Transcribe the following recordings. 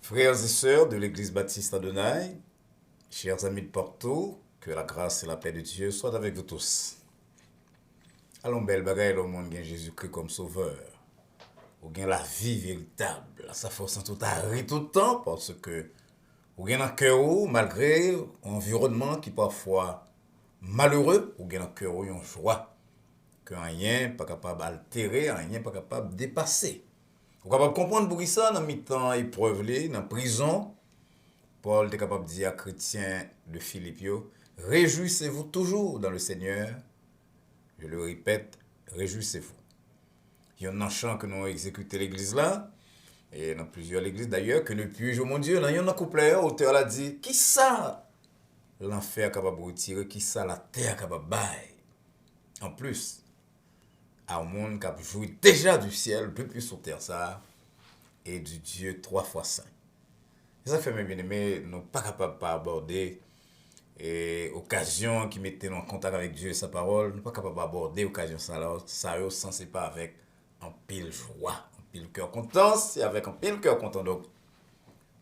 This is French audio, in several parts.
Frères et sœurs de l'Église baptiste Adonai, chers amis de Porto, que la grâce et la paix de Dieu soient avec vous tous. Allons belle bagaille, le monde gagne Jésus-Christ comme sauveur. Ou gagne la vie véritable. Sa force en tout arrêt tout le temps parce que ou gagne un cœur malgré un environnement qui parfois malheureux, ou gagne un cœur une joie que rien pas capable d'altérer, rien pas capable de dépasser. Vous capable de comprendre pour ça dans mi-temps épreuve dans prison. Paul est capable de dire à chrétiens de Philippe, réjouissez-vous toujours dans le Seigneur. Je le répète, réjouissez-vous. Il y a un chant que nous avons exécuté l'église là, et dans plusieurs églises d'ailleurs, que ne puis-je, mon Dieu, il y a un couplet, l'auteur a dit, qui ça l'enfer capable de retirer, qui ça la terre capable de bailler. En plus, à un monde qui a joué déjà du ciel, depuis sur terre ça, et du Dieu 3 fois saint. Et ça fait mes bien-aimés, nous ne sommes pas capables d'aborder occasion qui mettait en contact avec Dieu et sa parole, nous ne sommes pas capables d'aborder occasion ça sans c'est pas avec un pile joie, un pile cœur content, c'est avec un pile cœur content donc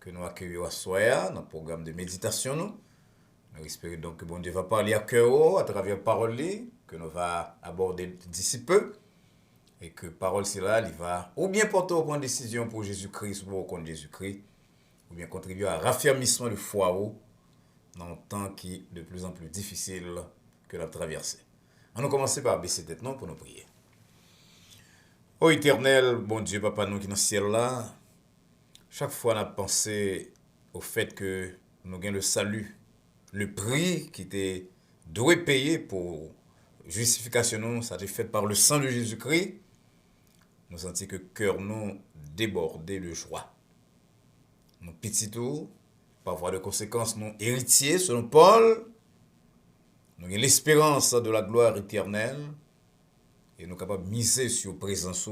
que nous accueillons à soir dans le programme de méditation nous espérons donc que bon Dieu va parler à cœur à travers parole que nous va aborder d'ici peu et que parole c'est là il va ou bien porter au point de décision pour Jésus-Christ ou contre Jésus-Christ ou bien contribuer à raffermissement de foi dans un temps qui est de plus en plus difficile que la traversée. On va commencer par baisser tête pour nous prier. Ô éternel, bon Dieu, papa nous qui est dans le ciel là, chaque fois on a pensé au fait que nous gagnons le salut, le prix qui était doué payer pour justification, ça a été fait par le sang de Jésus-Christ, nous sentons que cœur nous débordé de joie. Nous petits tout, par voie de conséquence, nous héritiers, selon Paul, nous avons l'espérance de la gloire éternelle et nous sommes capables de miser sur la présence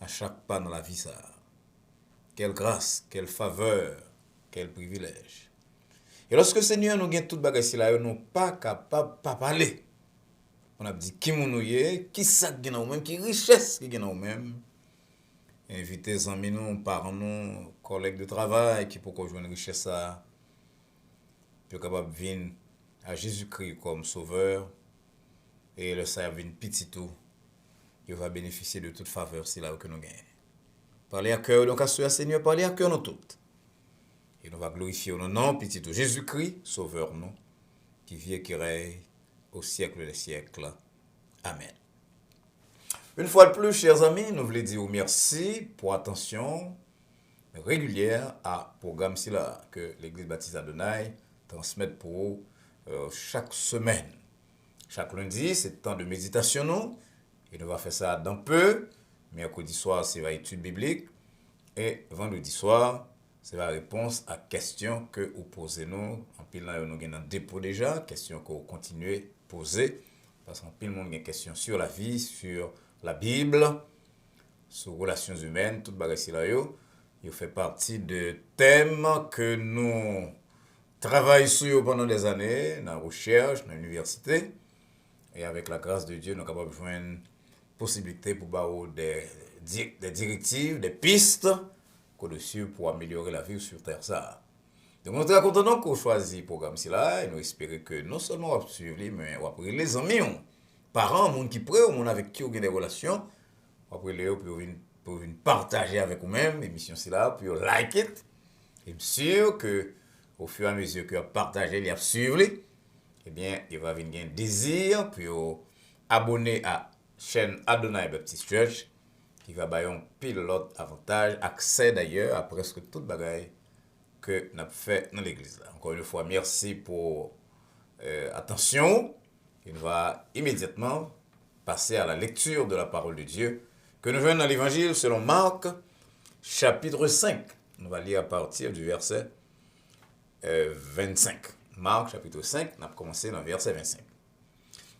à chaque pas dans la vie. Ça. Quelle grâce, quelle faveur, quel privilège. Et lorsque Seigneur nous gagne toute bagage là, nous ne sommes pas capables de parler. On a dit qui nous est, qui ça qui nous même, qui richesse qui nous même. Inviter les amis, nous, parents, nous, collègues de travail qui pour jouer une richesse ça, puis capable de venir à Jésus-Christ comme sauveur et le servir petit tout, il va bénéficier de toute faveur c'est là que nous gagnons. Parlez à cœur, donc à ce Seigneur, parlez à cœur nous toutes. Et nous va glorifier au nom petit tout Jésus-Christ, sauveur nous, qui vit et qui règne au siècle des siècles. Amen. Une fois de plus, chers amis, nous voulons dire merci pour l'attention régulière à programme que l'Église baptiste Adonai transmet pour vous chaque semaine. Chaque lundi, c'est temps de méditation nous, et nous allons faire ça dans peu. Mercredi soir, c'est la étude biblique, et vendredi soir, c'est la réponse à questions que vous posez nous. En pile là, nous avons un dépôt déjà, questions que vous continuez à poser, parce qu'en pile, nous avons des questions sur la vie, sur la Bible, sur les relations humaines, tout bagage là il fait partie de thèmes que nous travaillons sur pendant des années, dans la recherche, dans l'université. Et avec la grâce de Dieu, nous sommes capables de jouer une possibilité pour avoir des directives, des pistes pour améliorer la vie sur Terre. Ça. Donc, nous sommes très contents qu'on choisisse le programme là et nous espérons que non seulement on va suivre, mais on va prendre les amis, parents, les gens qui prennent, les gens avec qui on a des relations, on va prendre les pour partager avec vous-même l'émission là, puis like it. Et bien sûr que au fur et à mesure que vous partagez, vous suivez, eh bien, il va venir un désir, puis abonner à la chaîne Adonai Baptist Church, qui va avoir un pilote avantage, accès d'ailleurs à presque toute bagaille que nous avons fait dans l'église. Encore une fois, merci pour attention. Il va immédiatement passer à la lecture de la parole de Dieu que nous venons dans l'évangile selon Marc, chapitre 5. On va lire à partir du verset 25. Marc, chapitre 5, on a commencé dans le verset 25.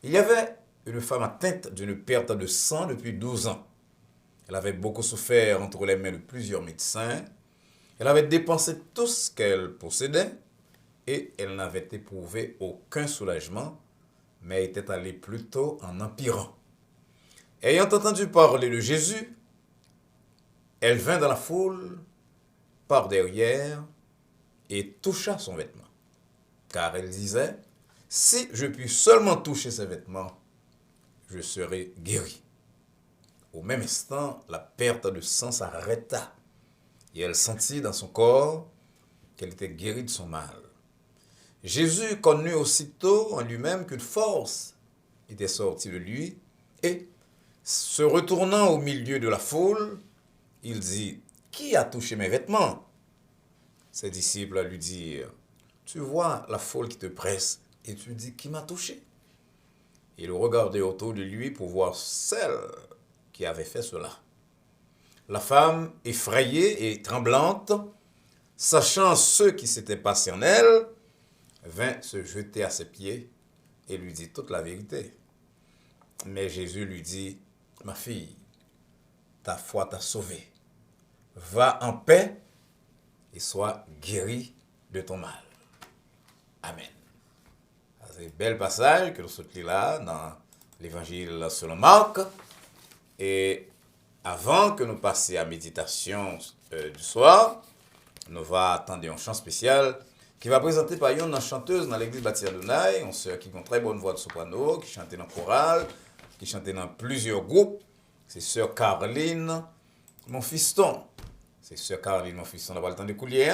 Il y avait une femme atteinte d'une perte de sang depuis 12 ans. Elle avait beaucoup souffert entre les mains de plusieurs médecins. Elle avait dépensé tout ce qu'elle possédait et elle n'avait éprouvé aucun soulagement, mais était allée plutôt en empirant. Ayant entendu parler de Jésus, elle vint dans la foule par derrière et toucha son vêtement. Car elle disait, si je puis seulement toucher ses vêtements, je serai guéri. Au même instant, la perte de sang s'arrêta et elle sentit dans son corps qu'elle était guérie de son mal. Jésus connut aussitôt en lui-même qu'une force était sortie de lui et, se retournant au milieu de la foule, il dit, « Qui a touché mes vêtements ?» Ses disciples lui dirent, « Tu vois la foule qui te presse et tu dis, qui m'a touché ?» Il regardait autour de lui pour voir celle qui avait fait cela. La femme, effrayée et tremblante, sachant ce qui s'était passé en elle, vint se jeter à ses pieds et lui dit toute la vérité. Mais Jésus lui dit, « Ma fille, ta foi t'a sauvée. Va en paix et sois guérie de ton mal. » Amen. C'est un bel passage que nous sommes là dans l'évangile selon Marc. Et avant que nous passions à la méditation du soir, nous allons attendre un chant spécial qui va présenter par une chanteuse dans l'église baptiste Adonai, une sœur qui a une très bonne voix de soprano, qui chantait dans le choral, qui chantait dans plusieurs groupes. C'est sœur Caroline, mon fiston. C'est sœur Caroline, mon fiston, on a le temps de coulier.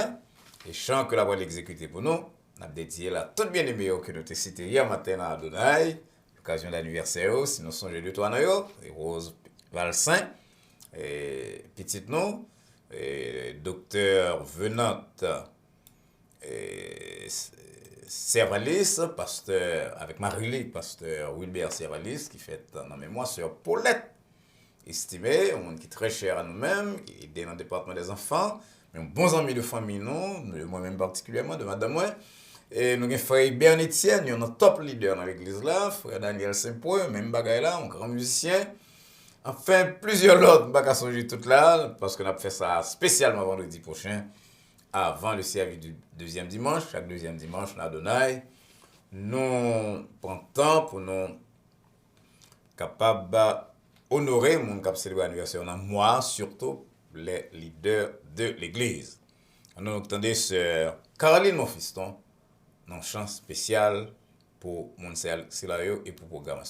Et chant que la voix l'exécuter pour nous, on a dédié la toute bien aimée que nous avons cité hier matin à Adonai, l'occasion de l'anniversaire, si nous songeons de toi, et Rose Valsin, et petite nous, et docteur Venante, et Servalis, pasteur, avec Marie-Lie, pasteur Wilbert Servalis, qui fait dans mémoire sœur Paulette, estimé, un monde qui est très cher à nous-mêmes, qui est dans le département des enfants, mais un bon ami de famille, nous, moi-même particulièrement, de madame moi. Et nous avons frère Bern Etienne, un top leader dans l'église là, frère Daniel Saint-Poix, même bagaille là, un grand musicien. Enfin, plusieurs autres, je ne vais pas songer tout là, parce qu'on a fait ça spécialement vendredi prochain, avant le service du deuxième dimanche, chaque deuxième dimanche, là, Adonai. Nous prenons temps pour nous capables honorer mon cap célébrer l'anniversaire, moi, surtout les leaders de l'église. Nous entendons sœur Caroline, mon fiston, un chant spécial pour mon Silayo et pour le programme.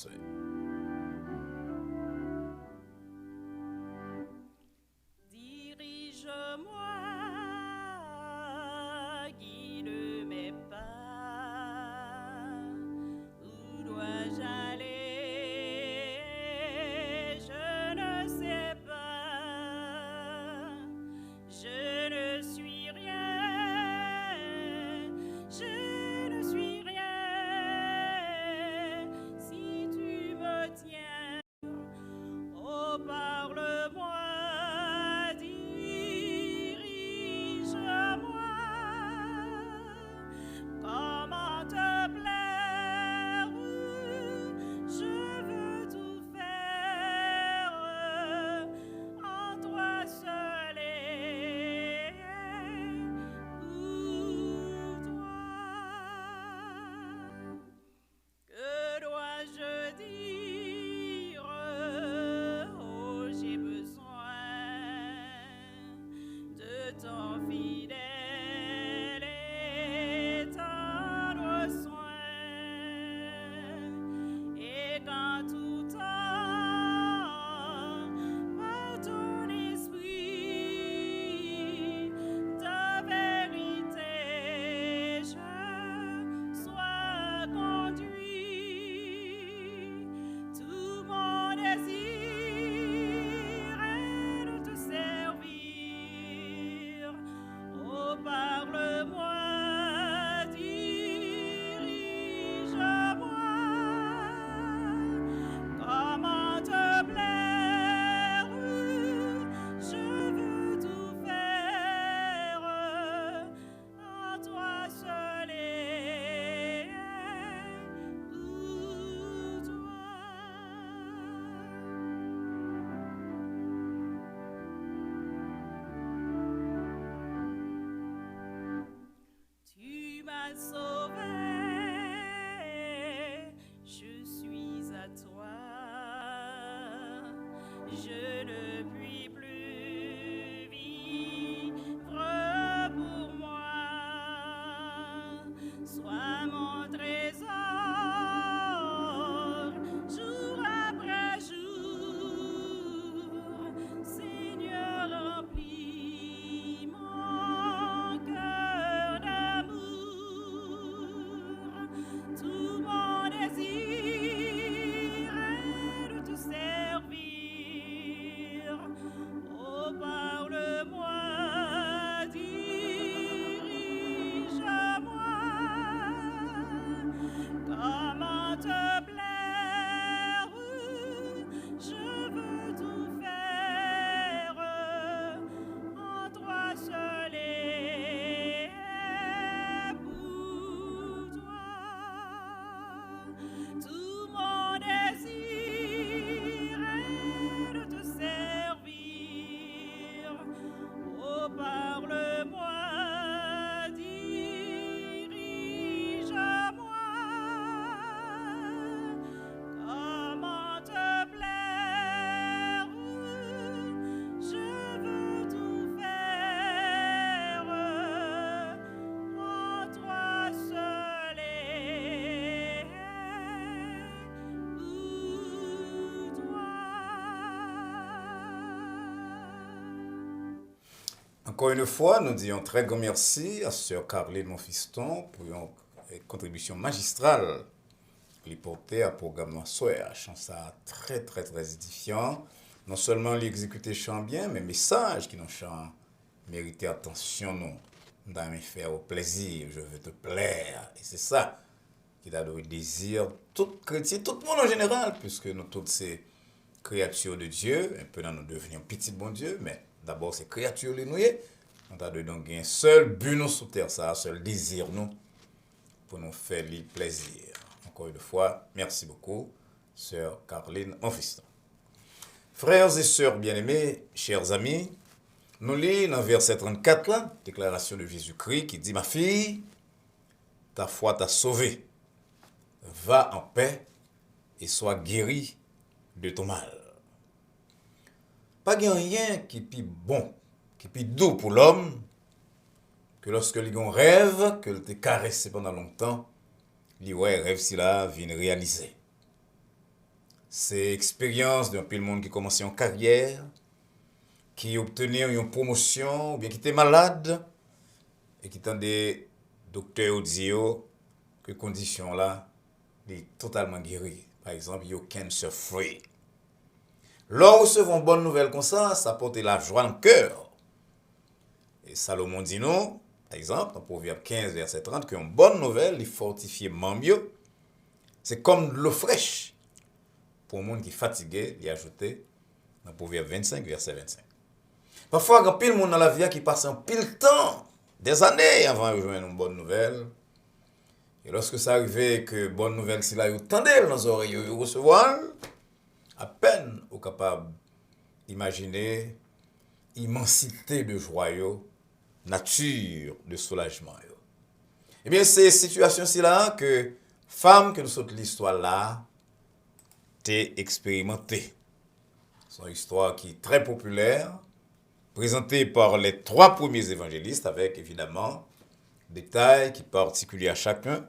Je ne puis plus vivre Encore une fois, nous disons très grand merci à Sœur Caroline Monfiston pour une contribution magistrale qui portait à programme soir. Je trouve ça très très très édifiant. Non seulement l'exécuter chant bien, mais message qui nous chant mériter attention nous. Dans mes faire au plaisir, je veux te plaire. Et c'est ça qui a le désir, tout chrétien, tout le monde en général, puisque nous toutes ces créatures de Dieu, un peu dans nous devenir petit bon Dieu, mais d'abord ces créatures les nouées, on a donc un seul but nous sous terre, ça, un seul désir nous, pour nous faire le plaisir. Encore une fois, merci beaucoup, Sœur Caroline Monfiston. Frères et sœurs bien-aimés, chers amis, nous lisons dans verset 34, là, déclaration de Jésus-Christ qui dit, ma fille, ta foi t'a sauvée. Va en paix et sois guéri de ton mal. Pas rien qui est plus bon, qui est plus doux pour l'homme, que lorsque il rêve, que te caressé pendant longtemps, il ouais rêve si là vient réaliser. C'est expérience d'un peu le monde qui commence en carrière, qui obtenir une promotion, ou bien qui était malade, et qui tend des docteurs dire que condition là, il est totalement guéri. Par exemple, you cancer free. Lorsque nous recevons une bonne nouvelle comme ça porte la joie dans le cœur. Et Salomon dit nous, par exemple, dans Proverbe 15, verset 30, qu'une bonne nouvelle, il fortifie mieux. C'est comme de l'eau fraîche. Pour un monde qui est fatigué, il est ajouté dans Proverbe 25, verset 25. Parfois, il y a pile monde dans la vie qui passe un pile temps, des années avant de rejoindre une bonne nouvelle. Et lorsque ça arrive que bonne nouvelle, si là, vous tendez dans les oreilles, vous recevoir, à peine vous capable d'imaginer immensité de joie, nature de soulagement. Eh bien, c'est situation-ci là que femme que nous sommes l'histoire là, t'es expérimentée. C'est une histoire qui est très populaire, présentée par les 3 premiers évangélistes, avec évidemment des détails qui particuliers à chacun.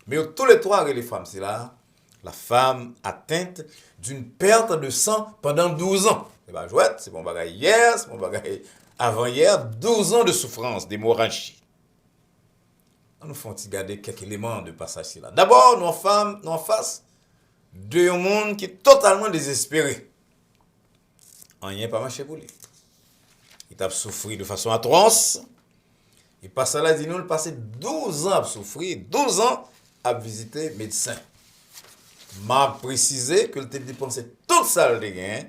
Mais tous les 3, les femmes, c'est là, la femme atteinte d'une perte de sang pendant 12 ans. C'est pas jouette, c'est mon bagage hier, c'est mon bagage avant-hier, 12 ans de souffrance, d'hémorragie. Nous faisons regarder quelques éléments de passage là. D'abord, nos femmes, nous en face d'un monde qui est totalement désespéré. Rien pas marché pour lui. Il a souffert de façon atroce. Il passe là, dit nous, il passé 12 ans à souffrir, 12 ans à visiter médecin. M'a précisé que il a dépensé tout ça le gain.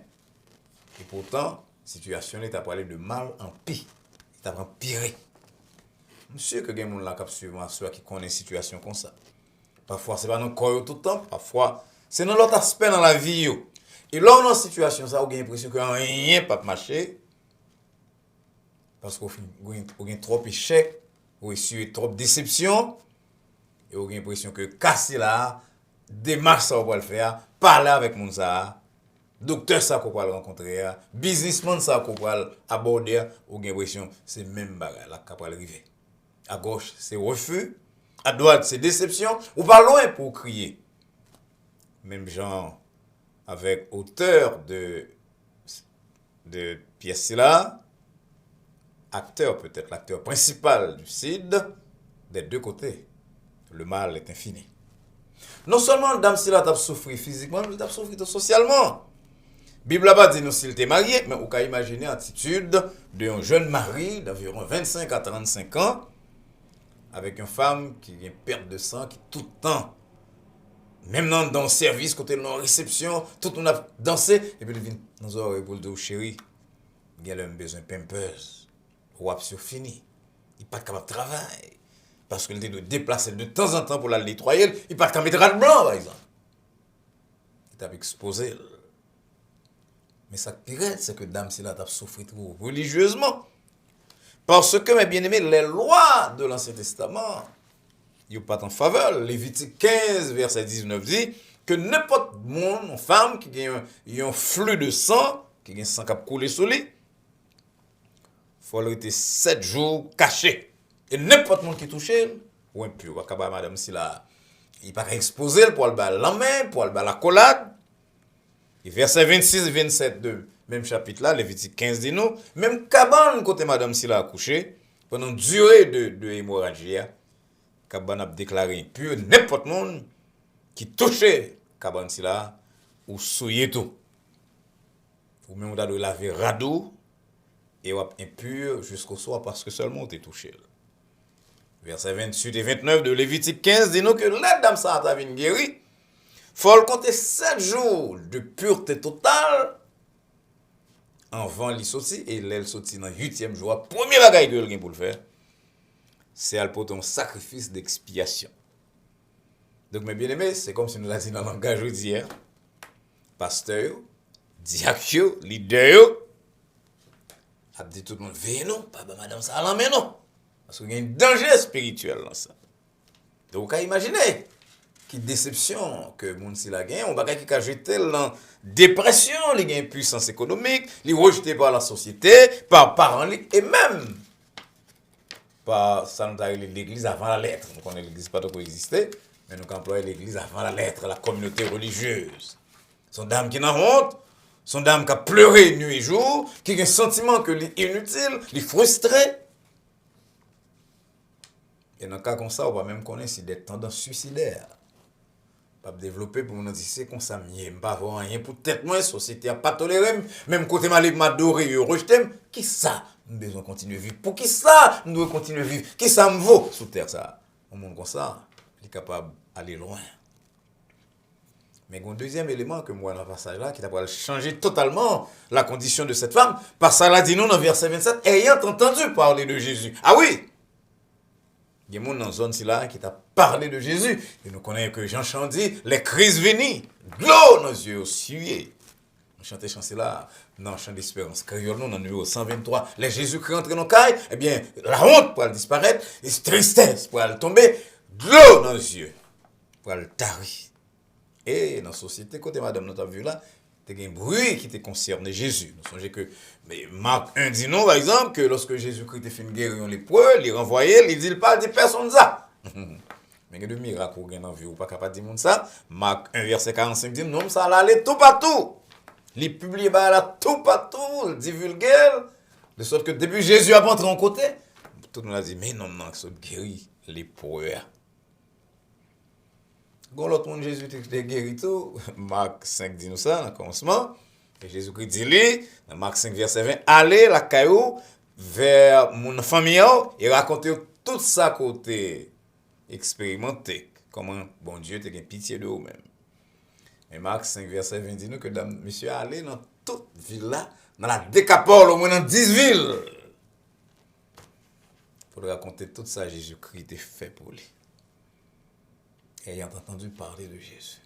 Et pourtant, la situation est à parler de mal en pire. Il a empiré. Monsieur que gen moun la k'ap suivre soit qui connaît situation comme ça. Parfois c'est pas dans corps tout le temps, parfois c'est dans l'autre aspect dans la vie yo. Et là on en situation ça, on a l'impression que rien pas marcher parce qu'on a trop échec, ou reçu trop déception et on a l'impression que casser là, démarche ça on va le faire, parler avec moun ça, docteur ça qu'on va le rencontrer, businessman ça qu'on va aborder, on a l'impression c'est même bagarre là qu'a arriver. À gauche, c'est refus. À droite, c'est déception. Ou pas loin pour crier. Même genre, avec auteur de pièce là, acteur peut-être, l'acteur principal du CID, des deux côtés. Le mal est infini. Non seulement dame Silla t'a souffert physiquement, mais t'a souffert socialement. Bible là-bas dit nous s'il était marié, mais on peut imaginer l'attitude d'un jeune mari d'environ 25 à 35 ans, avec une femme qui a une perte de sang, qui tout le temps, même dans le service, côté de la réception, tout le monde a dansé, et puis il vient dans nos oreilles pour le dire, chérie, il a besoin de pampers, ou sur fini, il n'est pas capable de travailler, parce qu'il doit déplacer de temps en temps pour la nettoyer, il n'est pas capable de mettre blanc, par exemple. Il est exposé. Mais ça pire, c'est que dame, si là, tu as souffert trop religieusement. Parce que, mes bien-aimés, les lois de l'Ancien Testament, ils sont pas en faveur. Lévitique 15, verset 19 dit que n'importe monde, une femme qui a un flux de sang, qui a un sang qui a coulé sur lui, il faut rester 7 jours caché. Et n'importe monde qui touche, ou impur, madame, si là, il n'est pas exposé pour le bal la main, pour le bal la collade. Et verset 26 et 27 de même chapitre là, Lévitique 15 dit nous, même cabane côté madame si a accouché, pendant durée de hémorragie, cabane a déclaré impur n'importe monde qui touchait cabane si là ou souillé tout. Ou même on doit laver radeau et on impur jusqu'au soir parce que seulement on est touché. Verset 28 et 29 de Lévitique 15 dit nous que la dame ça a été guérie. Faut le compter 7 jours de pureté totale avant l'y sorti et l'elle sorti dans le 8e jour. Premier bagage que elle pour le faire, c'est elle porter un sacrifice d'expiation. Donc mes bien-aimés, c'est comme si nous l'avons dit dans le langage d'hier. Pasteur, diacre, leader, a dit tout le monde, veillez non, pas madame ça à mais non. Parce qu'il y a un danger spirituel dans ça. Donc, vous imaginez quelle déception que moun si la gagne, on va qui a jeté dans dépression, il y a une puissance économique, il est rejeté par la société, par parents et même par ça nous a l'église avant la lettre. Nous connaissons l'église pas trop exister, mais nous employons l'église avant la lettre, la communauté religieuse. Son dame qui n'a honte, son dame qui a pleuré nuit et jour, qui a un sentiment que est inutile, il est frustré. Et dans un cas comme ça, on va même connaître si des tendances suicidaires. Pas développer pour nous dire c'est comme ça, je ne pas avoir rien pour tête moi, la société n'a pas toléré, même côté mal m'adorer, rejeté, qui ça nous devons continuer à vivre. Pour qui ça nous devons continuer à vivre? Qui ça me vaut sous terre ça? Un monde comme ça, il est capable d'aller loin. Mais il y a un deuxième élément que moi dans le passage là, qui va changer totalement la condition de cette femme. Parce que ça dit nous dans verset 27, ayant entendu parler de Jésus. Ah oui! Il y a des gens dans la zone là qui t'a parlé de Jésus. Et nous connaissons que Jean Chant dit, les crises venues, l'eau dans les yeux, sué. On chantait chanter là, dans le chant d'espérance. Créole, nous, dans le numéro 123, les Jésus-Christ rentrent dans le caille, eh bien, la honte pour elle disparaître, et la tristesse pour elle tomber, l'eau dans les yeux, pour elle tarir. Et dans la société, côté madame, nous avons vu là, il y a un bruit qui te concerne Jésus. Nous songez que, mais Marc 1 dit non, par exemple, que lorsque Jésus-Christ a fait une guérir les lépreux, il renvoyé, il dit il parle de personne ça. Mais il y a des miracles qui ont vu, ou pas capable de dire ça. Marc 1, verset 45 dit non, ça allait tout partout. Il publie là tout partout, il divulgue, de sorte que depuis Jésus a entré en côté, tout le monde a dit, mais non, non, ça guérit les lépreux. Quand l'autre monde Jésus était guéri tout, Marc 5 dit nous ça, dans le commencement. Et Jésus-Christ dit lui, dans Marc 5 verset 20, allez la caillou vers mon famille et racontez tout ça côté expérimenté. Comment bon Dieu te gagne pitié de vous-même. Et Marc 5 verset 20 dit nous que monsieur allez dans toute ville là, dans la Décapole, au moins dans 10 villes. Pour raconter tout ça, Jésus-Christ est fait pour lui. Ayant entendu parler de Jésus.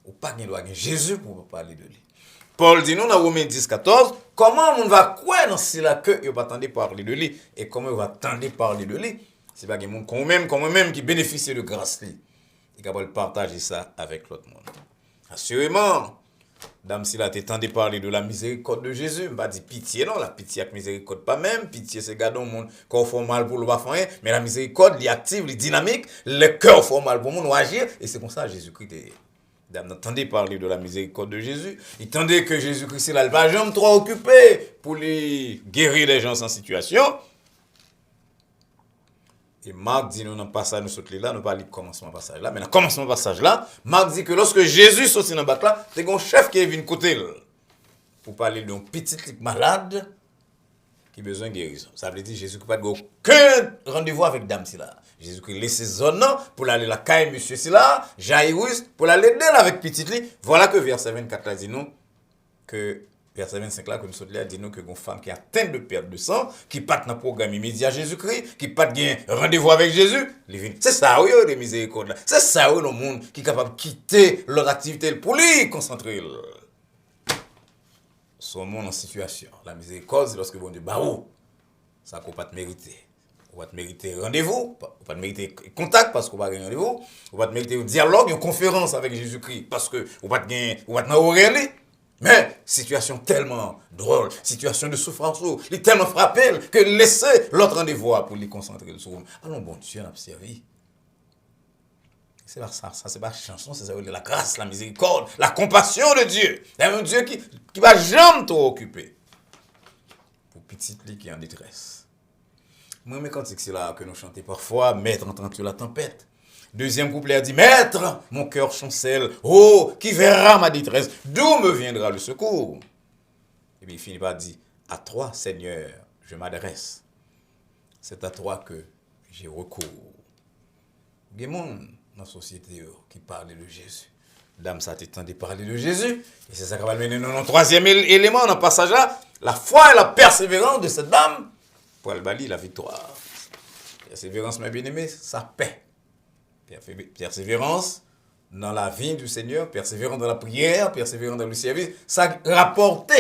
Ou pas qu'il doit Jésus pour parler de lui. Paul dit nous dans Romains 10, 14, comment on va croire dans cela que il va attendre parler de lui et comment il va attendre parler de lui. C'est pas quelqu'un comme même qui bénéficie de grâce lui. Il est capable de partager ça avec l'autre monde. Assurément, dame si là t'entendez parler de la miséricorde de Jésus, pas dire pitié non, la pitié avec miséricorde pas même, pitié c'est gardon monde qu'on fait mal pour le pas faire, mais la miséricorde, il active, il dynamique, le cœur fait mal pour monde agir et c'est comme ça Jésus-Christ est. Dame entendez parler de la miséricorde de Jésus, il tendait que Jésus-Christ là, il va jamais trop occupé pour lui guérir les gens sans situation. Et Marc dit, nous, dans le passage, nous sommes là, nous parlons du commencement passage là. Mais dans le commencement passage là, Marc dit que lorsque Jésus sortit dans le bac là, c'est un chef qui est venu côté pour parler d'un petit malade qui a besoin de guérison. Ça veut dire Jésus qui n'a pas aucun rendez-vous avec dame si là. Jésus qui laisse zone pour aller la caille monsieur si là, Jairus pour aller l'aider avec petit lit. Voilà que verset 24 là dit nous que verset 25 là, que nous sommes là, dit nous que une femme qui a atteint de perte de sang, qui part dans le programme immédiat Jésus-Christ, qui part de rendez-vous avec Jésus, c'est ça, oui, les miséricordes là. C'est ça, oui, le monde qui est capable de quitter leur activité pour lui concentrer. Son monde en situation. La miséricorde, c'est lorsque bon Dieu, bah, ça qu'on pas te mériter. On va te mériter rendez-vous, on va te mériter contact parce qu'on va gagner rendez-vous, on va te mériter un dialogue, une conférence avec Jésus-Christ parce que on va te gagner, on va te n'avoir mais situation tellement drôle, situation de souffrance, il est tellement frappé que laissez l'autre rendez-vous pour lui concentrer sur nous. Allons bon Dieu, on a servi. C'est pas ça, c'est pas chanson, c'est ça, la grâce, la miséricorde, la compassion de Dieu. Il y a un Dieu qui va jamais trop occuper. Pour petite lit qui est en détresse. Moi, mais quand c'est là que nous chantons parfois, Maître, entends-tu la tempête? Deuxième couplet a dit, Maître, mon cœur chancelle, oh, qui verra ma détresse? D'où me viendra le secours? Et puis il finit par dire, à toi, Seigneur, je m'adresse. C'est à toi que j'ai recours. Il y a des gens dans la société qui parlent de Jésus. Dame, ça t'étend de parler de Jésus. Et c'est ça qui va mener dans le troisième élément dans le passage là. La foi et la persévérance de cette dame pour elle bâtir la victoire. Persévérance, mes bien-aimés, ça paie. Persévérance dans la vie du Seigneur, persévérance dans la prière, persévérance dans le service, ça rapporte.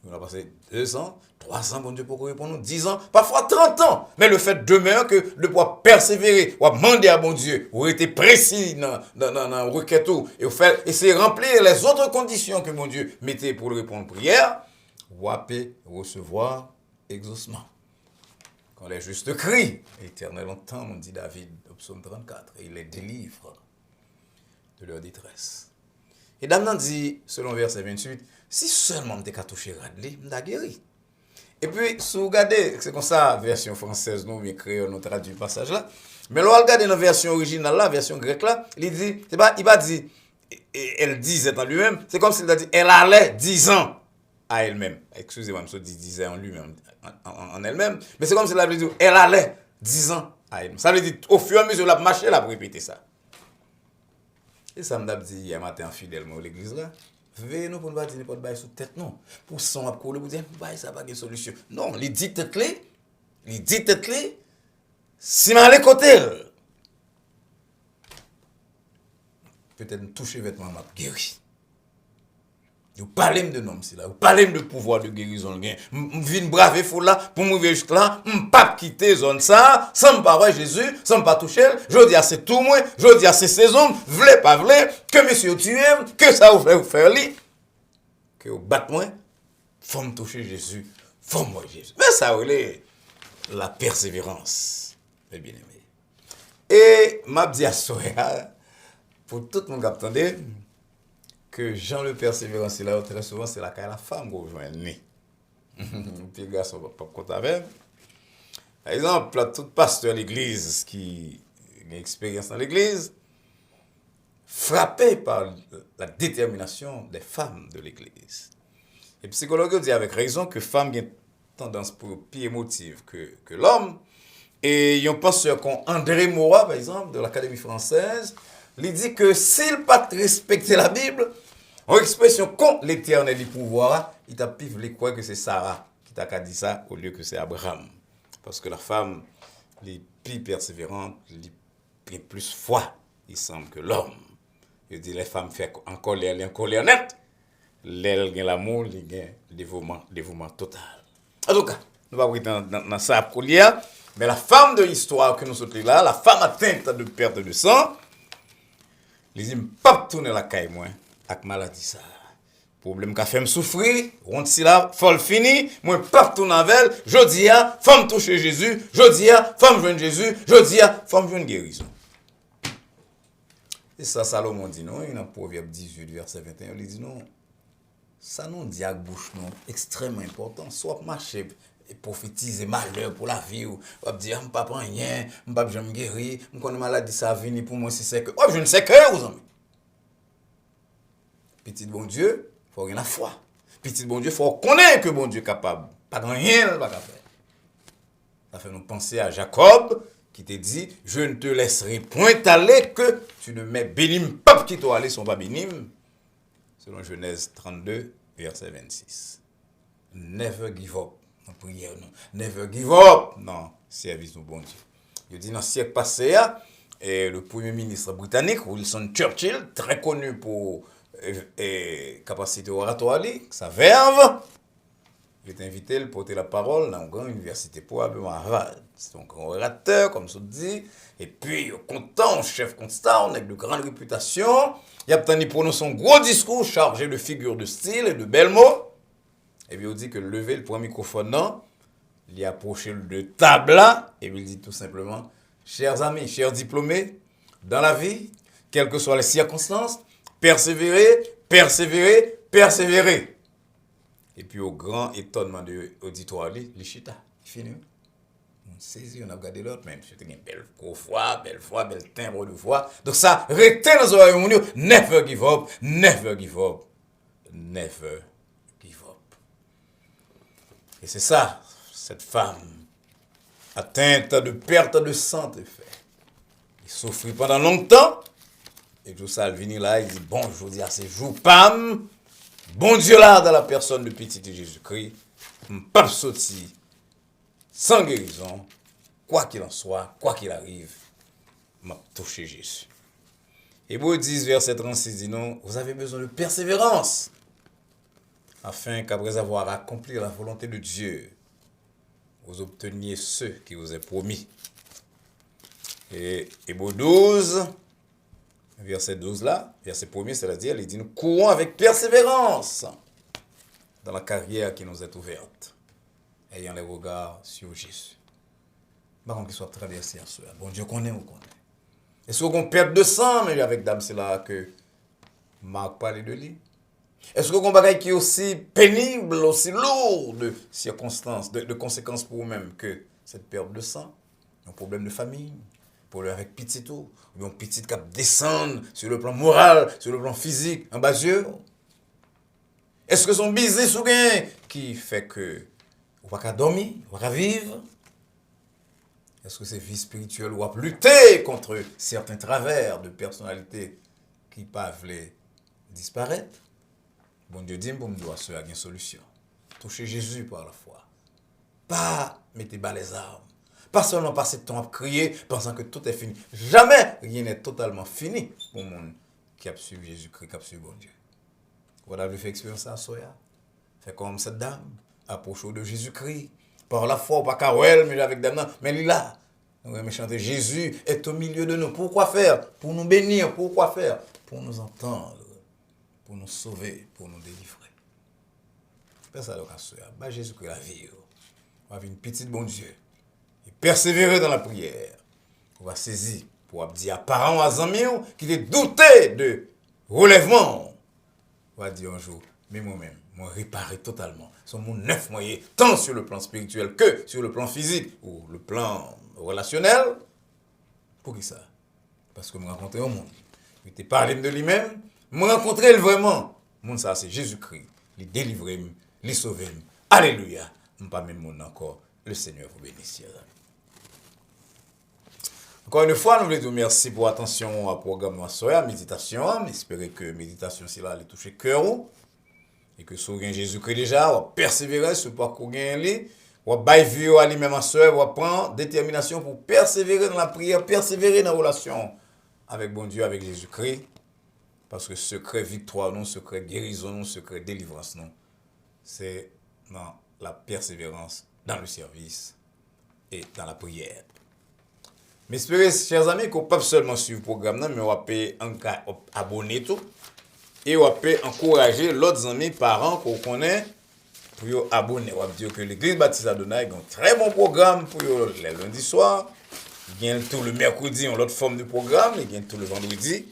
On a passé 2 ans, 3 ans, bon Dieu, pour répondre, 10 ans, parfois 30 ans. Mais le fait demeure que de pouvoir persévérer, ou demander à bon Dieu, ou être précis dans la requête, et faire essayer de remplir les autres conditions que mon Dieu mettait pour répondre aux prières, ou recevoir exaucement. Quand les justes crient, éternel entend, on dit David, au psaume 34, et il les délivre de leur détresse. Et Dame dit, selon verset 28, si seulement je t'ai touché Radley, je t'ai guéri. Et puis, si vous regardez, c'est comme ça, version française, nous, mais créole, nous traduit le passage là. Mais là, regardez dans la version originale là, version grecque là, il dit, il va dire, elle disait en lui-même, c'est comme s'il a dit, elle allait 10 ans à elle-même. Excusez-moi, je dis disait en lui-même, en elle-même. Mais c'est comme s'il avait dit, elle allait 10 ans à elle-même. Ça veut dire, au fur et à mesure, la marche, elle a répété ça. Et ça m'a dit hier matin fidèlement à l'église là. Venez nous pour nous dire n'importe quoi sous tête non. Pour son à couler pour dire bah ça pas de solution. Non, les dit tête clé. Les dit tête clé. Si mal côté. Peut-être toucher vêtement m'a guéri. Vous parlez de nom c'est là. Vous parlez de pouvoir de guérison gain. Vinn braver fou là pour m'ouvrir jusque là, pas quitter zone ça, sans pas voir Jésus, sans pas toucher. Je dis à c'est tout moi, je dis à c'est saison, vle pas vle, que monsieur tu aimes, que ça vous faire li. Que vous batte moi, faut me toucher Jésus, faut moi Jésus. Mais ça c'est la persévérance, mes bien-aimés. Et m'a dit à soya pour tout le monde qui attendait que Jean le persévérant, c'est là, très souvent, c'est la femme qu'on rejoint. Puis le garçon va pas compter avec. Par exemple, tout pasteur de l'église qui a une expérience dans l'église, frappé par la détermination des femmes de l'église. Et psychologue dit avec raison que femmes ont tendance pour plus émotive que l'homme. Et il y a un pasteur comme André Moura, par exemple, de l'Académie française, il dit que s'il n'a pas respecté la Bible, en expression contre l'éternel du pouvoir, il t'a pu voulu croire que c'est Sarah qui t'a dit ça au lieu que c'est Abraham. Parce que la femme, les plus persévérante, les plus foi, il semble que l'homme. Il dit les femmes font en colère nette. L'aile gagne l'amour, il gagne le dévouement total. En tout cas, nous ne allons pas dans ça pour lire, mais la femme de l'histoire que nous sommes là, la femme atteinte de perte de sang, les dit pas tourner la caille moi avec maladie ça. Problème qu'a fait me souffrir, on si là folle fini, moi pas tourner avec, jodi a femme toucher Jésus, jodi a femme joindre Jésus, jodi a femme joindre guérison. Et ça Salomon dit non, dans Proverbe 18 verset 21, il dit non. Ça non dit à bouche non extrêmement important, soit marcher et prophétiser malheur pour la vie ou dire on pas prendre rien, on pas jamais guérir, on connaît maladie ça venir pour moi c'est que je ne sais que vous amis. Petit bon Dieu, faut avoir la foi. Petit bon Dieu, faut connaître que bon Dieu est capable. Pas de rien pas faire. Ça fait nous penser à Jacob qui te dit je ne te laisserai point aller que tu ne mets bénim pas qui toi aller sont pas bénim. Selon Genèse 32 verset 26. Never give up. En prière non. Never give up. Non, service nous bon Dieu. Il dit dans le siècle passé et le premier ministre britannique Winston Churchill, très connu pour capacité oratoire, sa verve, il est invité à porter la parole dans une grande université, probablement à Harvard. C'est un grand orateur, comme ça dit. Et puis, content, chef constant, avec de grande réputation. Il a prononcé un gros discours chargé de figures de style et de belles mots. Et puis, il dit que lever le premier microphone, non, il a approché de table là, et puis il dit tout simplement, chers amis, chers diplômés, dans la vie, quelles que soient les circonstances, persévérer, persévérer, persévérer. Et puis au grand étonnement de l'auditoire, les chita, il finit. On saisit, on a regardé l'autre, même c'était une belle voix, belle timbre de voix. Donc ça, restez dans les oreilles, never give up, never give up, never give up. Et c'est ça, cette femme atteinte de perte de santé fait. Il souffrit pendant longtemps, et tout ça, il vient là, il dit, bon, je vous dis à ces jours, pam, bon Dieu là, dans la personne de petit Jésus-Christ, pas sorti sans guérison, quoi qu'il en soit, quoi qu'il arrive, m'a touché Jésus. Hébreux 10, verset 36 dit non, vous avez besoin de persévérance, afin qu'après avoir accompli la volonté de Dieu, vous obteniez ce qui vous est promis. Et Hébreux 12, verset 12 là, verset 1er, c'est-à-dire, il dit, nous courons avec persévérance dans la carrière qui nous est ouverte, ayant les regards sur Jésus. Par contre, qu'il soit traversé en soi. Bon Dieu connaît ou connaît. Est-ce qu'on perd de sang, mais avec dame, c'est là que Marc parlait de lui. Est-ce qu'on bagaille qui est aussi pénible, aussi lourd de circonstances, de conséquences pour vous-même que cette perte de sang, un problème de famille, problème avec petit tout, ou bien petit cap descendre sur le plan moral, sur le plan physique, en bas yeux. Est-ce que son business ou bien qui fait que vous ne pouvez pas dormir, vous ne pouvez pas vivre? Est-ce que c'est vie spirituelle ou à lutter contre certains travers de personnalité qui peuvent les disparaître? Bon Dieu dit, pour me dire, il y a une solution. Touchez Jésus par la foi. Pas mettez bas les armes. Pas seulement passer le temps à crier, pensant que tout est fini. Jamais rien n'est totalement fini pour le monde qui a suivi Jésus-Christ, qui a suivi bon Dieu. Vous avez fait expérience à Soya. Fait comme cette dame, approche de Jésus-Christ. Par la foi, pas qu'à elle, mais avec dame, mais il est là. Nous aimons chanter Jésus est au milieu de nous. Pourquoi faire? Pour nous bénir. Pourquoi faire? Pour nous entendre, pour nous sauver, pour nous délivrer. C'est ça le cas. Jésus-Christ la vie. On va avoir une petite bon Dieu. Et persévérer dans la prière. On va saisir pour dire à parents, à amis qui étaient doutés de relèvement. On va dire un jour, mais moi-même, moi réparer totalement. Son monde neuf moyen, tant sur le plan spirituel que sur le plan physique ou le plan relationnel. Pour qui ça? Parce que je rencontré un monde. Il était parlé de lui-même. Je rencontré vraiment. Le monde, ça, c'est Jésus-Christ. Il délivre, il sauve. Alléluia. Je ne pas même monde encore. Le Seigneur vous bénisse. Encore une fois, nous voulons dire merci pour l'attention au programme de méditation. J'espère que la méditation, c'est là, elle touche le cœur. Et que si vous avez Jésus-Christ déjà, vous persévérer sur le parcours gagné. Vous avez vie à lui-même en soeur, vous prendre détermination pour persévérer dans la prière, persévérer dans la relation avec bon Dieu, avec Jésus-Christ. Parce que secret victoire, non, secret guérison, non, secret délivrance, non, c'est dans la persévérance, dans le service et dans la prière. Mais j'espère, chers amis, qu'on ne peut pas seulement suivre le programme, mais on peut abonner tout. Et on peut encourager l'autre amis, parents qu'on connaît pour vous abonner. On va dire que l'église Baptiste Adonai a un très bon programme pour vous le lundi soir. Il y a tout le mercredi, on a l'autre forme de programme. Il y a tout le vendredi.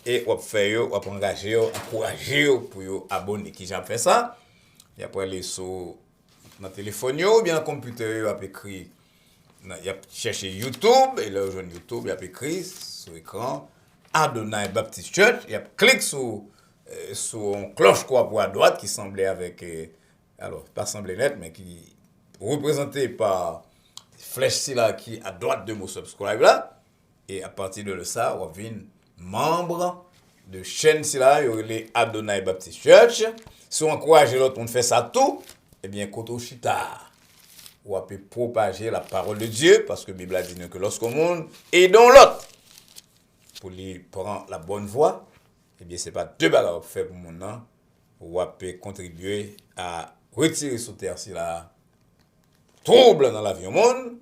Et on va engager, encourager pour vous abonner. Qui j'ai fait ça? Et après, les sur dans le téléphone ou bien dans le computer, on a écrit. Il a cherché YouTube, et là, je YouTube, il a écrit sur l'écran Adonai Baptist Church. Il a cliqué sur une cloche quoi pour à droite qui semblait avec, alors pas semblait net, mais qui représenté par flèche là qui à droite de mon subscribe là. Et à partir de ça, on vient membre de chaîne là, il y a les Adonai Baptist Church. Si on encourage l'autre, on fait ça tout, eh bien, Koto Chita. On peut propager la parole de Dieu, parce que la Bible a dit que lorsqu'on monde et dans l'autre, pour lui prendre la bonne voie, eh bien, ce n'est pas deux bagages pour faire pour mon nom. On peut contribuer à retirer sur terre si la trouble dans la vie au monde,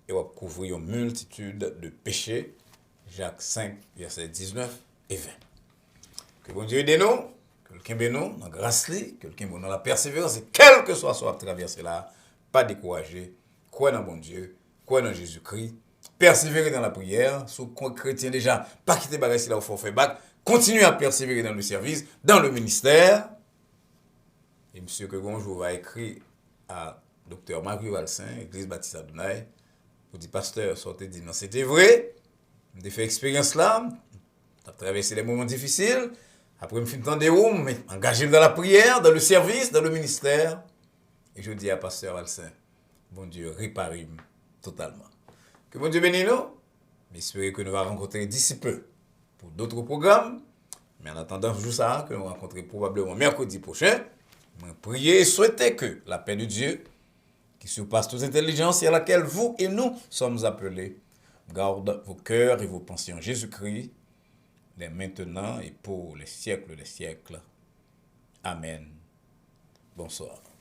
et on va couvrir une multitude de péchés. Jacques 5, versets 19 et 20. Que bon Dieu aide nous, que quelqu'un bénisse dans la grâce, que quelqu'un bénisse dans la persévérance, et quel que soit traversé là, pas découragé, croire dans bon Dieu, croire dans Jésus-Christ, persévérer dans la prière. Si vous chrétien déjà, pas quitter bagage si là, il faut faire bac. Continuez à persévérer dans le service, dans le ministère. Et monsieur que bonjour va écrire à Dr. Mario Valsin, Église Baptiste Adonai, pour dire, pasteur, sortez dire, non, c'était vrai. J'ai fait expérience là, j'ai traversé des moments difficiles. Après, je me suis entendu mais engagé dans la prière, dans le service, dans le ministère. Et je dis à pasteur Valsin, bon Dieu, réparez-moi totalement. Que bon Dieu bénisse nous. J'espère que nous allons rencontrer d'ici peu pour d'autres programmes. Mais en attendant, je ça que nous rencontrons probablement mercredi prochain. Je prie et souhaite que la paix de Dieu, qui surpasse toute intelligence et à laquelle vous et nous sommes appelés, garde vos cœurs et vos pensées en Jésus-Christ, dès maintenant et pour les siècles des siècles. Amen. Bonsoir.